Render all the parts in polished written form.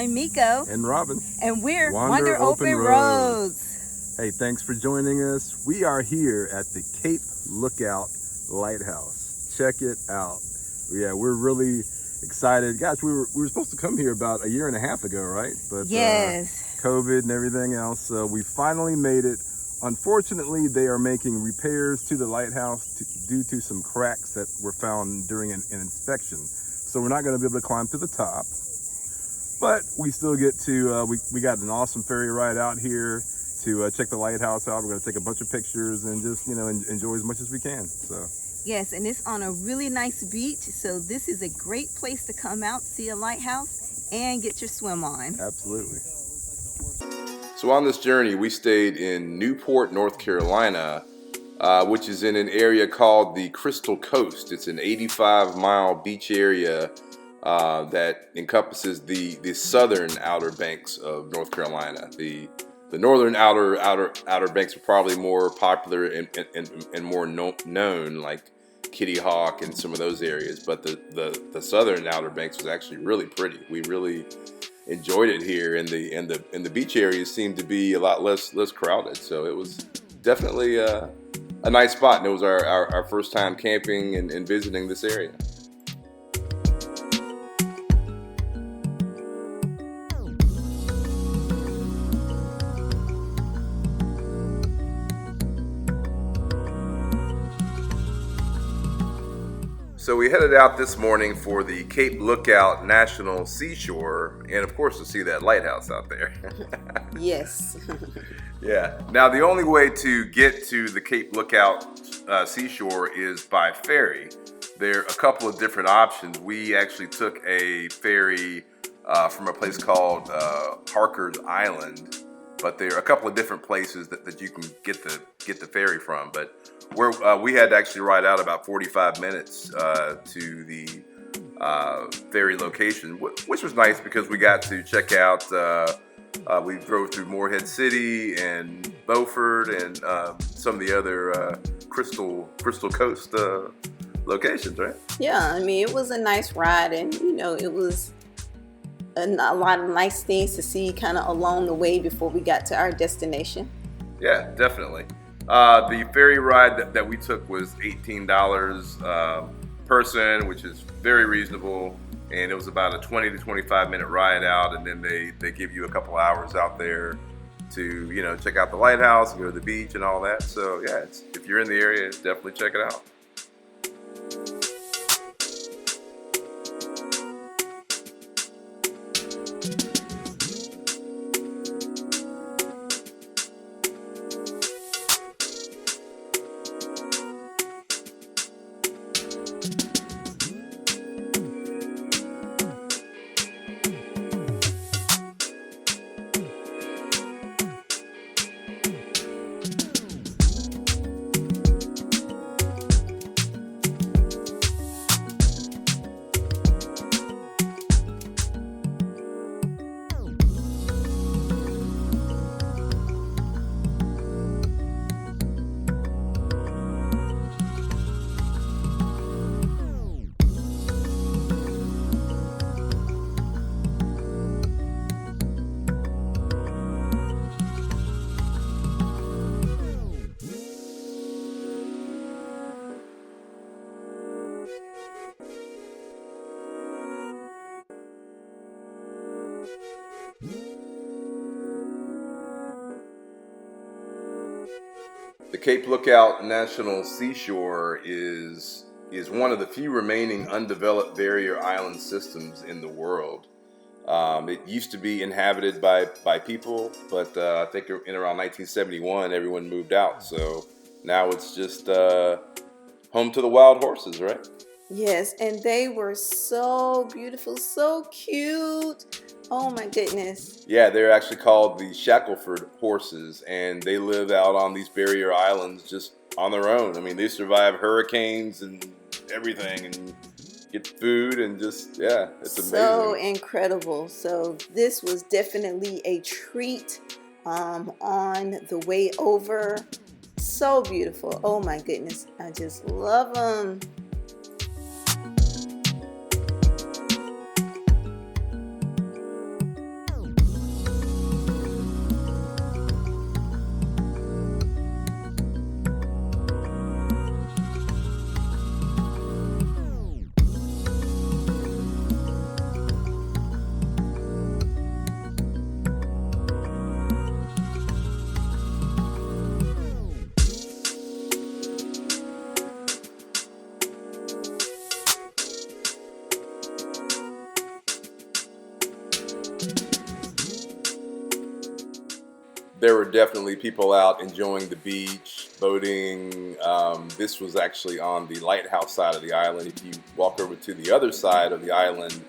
I'm Miko. And Robin. And we're Wander Open Roads. Hey, thanks for joining us. We are here at the Cape Lookout Lighthouse. Check it out. Yeah, we're really excited. Gosh, we were supposed to come here about a year and a half ago, right? But yes. COVID and everything else. So we finally made it. Unfortunately, they are making repairs to the lighthouse due to some cracks that were found during an inspection. So we're not going to be able to climb to the top. But we still get to, we got an awesome ferry ride out here to check the lighthouse out. We're going to take a bunch of pictures and just, enjoy as much as we can. So. Yes, and it's on a really nice beach. So this is a great place to come out, see a lighthouse, and get your swim on. Absolutely. So on this journey, we stayed in Newport, North Carolina, which is in an area called the Crystal Coast. It's an 85-mile beach area that encompasses the southern outer banks of North Carolina. The northern outer banks are probably more popular and more known, like Kitty Hawk and some of those areas. But the southern outer banks was actually really pretty. We really enjoyed it here, and the beach areas seemed to be a lot less crowded. So it was definitely a nice spot, and it was our first time camping and visiting this area. So we headed out this morning for the Cape Lookout National Seashore, and of course to see that lighthouse out there. Yes. Yeah. Now the only way to get to the Cape Lookout Seashore is by ferry. There are a couple of different options. We actually took a ferry from a place called Harker's Island, but there are a couple of different places that you can get the ferry from. But we had to actually ride out about 45 minutes to the ferry location, which was nice because we got to check out. We drove through Morehead City and Beaufort and some of the other Crystal Coast locations, right? Yeah, I mean, it was a nice ride, and it was a lot of nice things to see kind of along the way before we got to our destination. Yeah, definitely. The ferry ride that we took was $18 person, which is very reasonable, and it was about a 20 to 25 minute ride out, and then they give you a couple hours out there to check out the lighthouse and go to the beach and all that. So yeah, if you're in the area, definitely check it out. The Cape Lookout National Seashore is one of the few remaining undeveloped barrier island systems in the world. It used to be inhabited by people, but I think in around 1971, everyone moved out. So now it's just home to the wild horses, right? Yes, and they were so beautiful, so cute. Oh my goodness. Yeah, they're actually called the Shackleford Horses, and they live out on these barrier islands just on their own. I mean, they survive hurricanes and everything and get food and just, yeah, it's amazing. So incredible. So this was definitely a treat on the way over. So beautiful. Oh my goodness. I just love them. there were definitely people out enjoying the beach, boating. This was actually on the lighthouse side of the island. If you walk over to the other side of the island,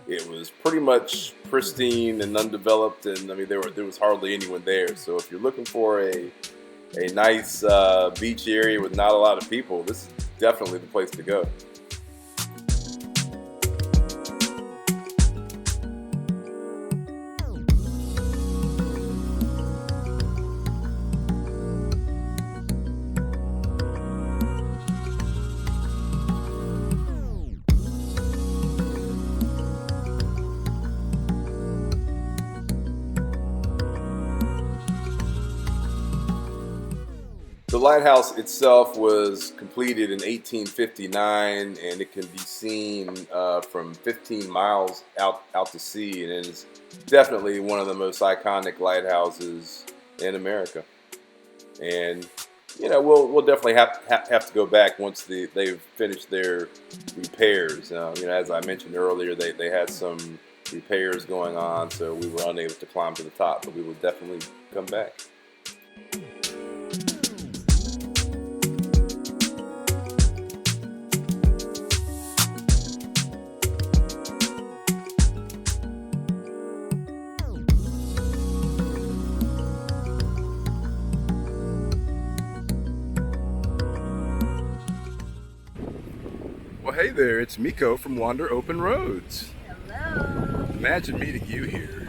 it was pretty much pristine and undeveloped, and I mean there was hardly anyone there. So if you're looking for a nice beach area with not a lot of people, this is definitely the place to go. The lighthouse itself was completed in 1859, and it can be seen from 15 miles out to sea, and it is definitely one of the most iconic lighthouses in America. And you know, we'll definitely have to go back once they've finished their repairs. You know, as I mentioned earlier, they had some repairs going on, so we were unable to climb to the top, but we will definitely come back. Well, hey there, it's Miko from Wander Open Roads. Hello. Imagine meeting you here.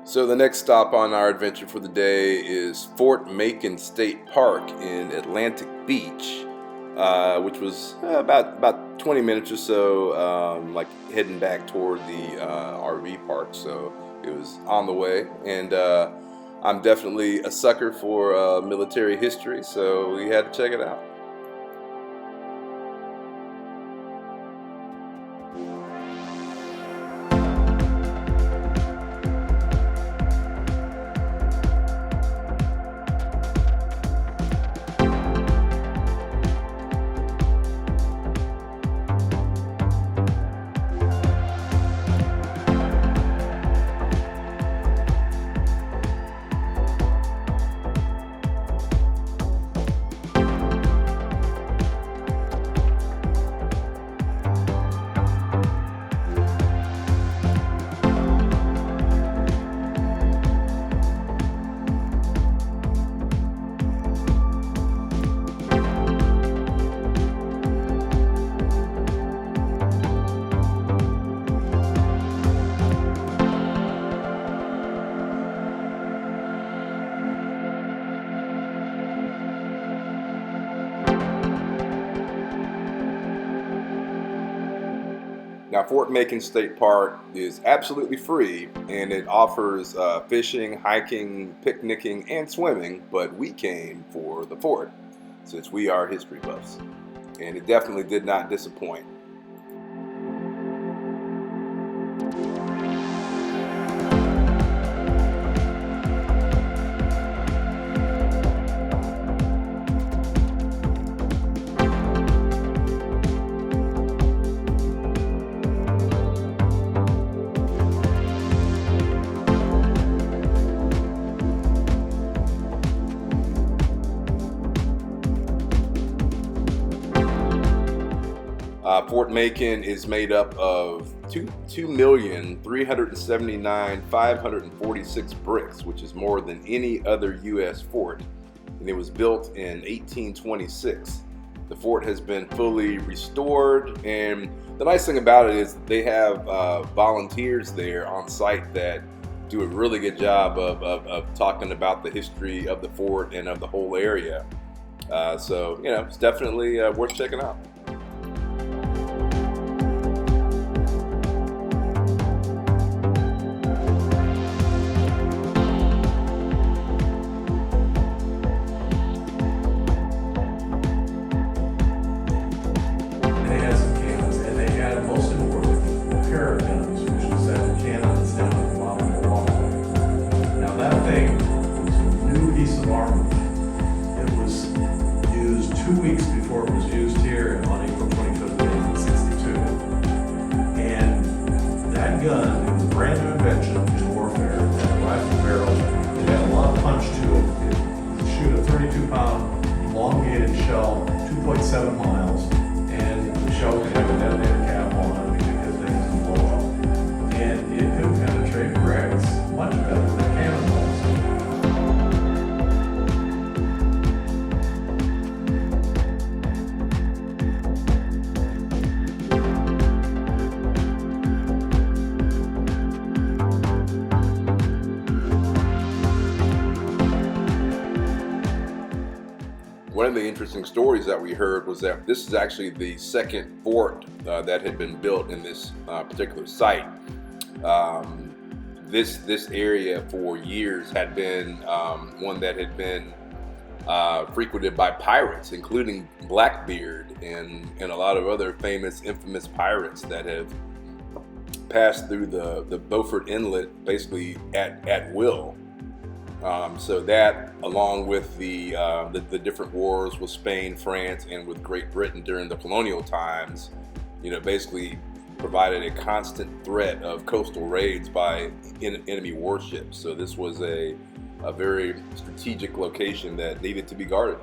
So the next stop on our adventure for the day is Fort Macon State Park in Atlantic Beach, which was about 20 minutes or so, like heading back toward the RV park. So it was on the way, and I'm definitely a sucker for military history, so we had to check it out. Now, Fort Macon State Park is absolutely free, and it offers fishing, hiking, picnicking, and swimming, but we came for the fort, since we are history buffs, and it definitely did not disappoint. Fort Macon is made up of 2,379,546 bricks, which is more than any other U.S. fort, and it was built in 1826. The fort has been fully restored, and the nice thing about it is they have volunteers there on site that do a really good job of talking about the history of the fort and of the whole area. So, you know, it's definitely worth checking out. 2 weeks before it was used here on April 25th, 1962. And that gun, it was a brand new invention in warfare. It had a rifle barrel. It had a lot of punch to it. It could shoot a 32-pound elongated shell, 2.7 miles, and the shell could have a detonator cap on it because things would blow up. And it could penetrate bricks much better than cannonballs. One of the interesting stories that we heard was that this is actually the second fort that had been built in this particular site. This area for years had been one that had been frequented by pirates, including Blackbeard and a lot of other infamous pirates that have passed through the Beaufort Inlet basically at will. So that, along with the different wars with Spain, France, and with Great Britain during the colonial times, basically provided a constant threat of coastal raids by enemy warships. So this was a very strategic location that needed to be guarded.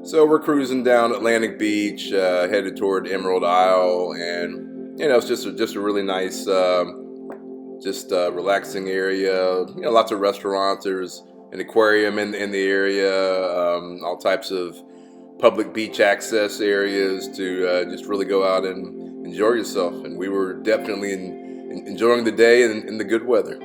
So we're cruising down Atlantic Beach, headed toward Emerald Isle, and it's just a really nice, relaxing area. Lots of restaurants. There's an aquarium in the area. All types of public beach access areas to just really go out and enjoy yourself. And we were definitely enjoying the day in the good weather.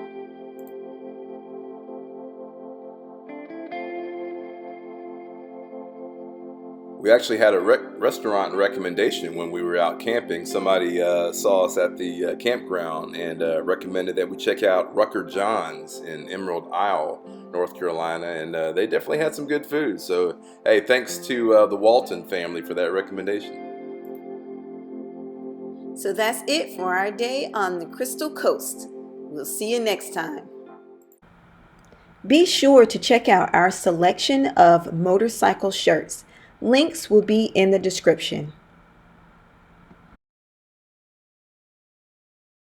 We actually had a restaurant recommendation when we were out camping. Somebody saw us at the campground and recommended that we check out Rucker John's in Emerald Isle, North Carolina, and they definitely had some good food. So, hey, thanks to the Walton family for that recommendation. So that's it for our day on the Crystal Coast. We'll see you next time. Be sure to check out our selection of motorcycle shirts. Links will be in the description.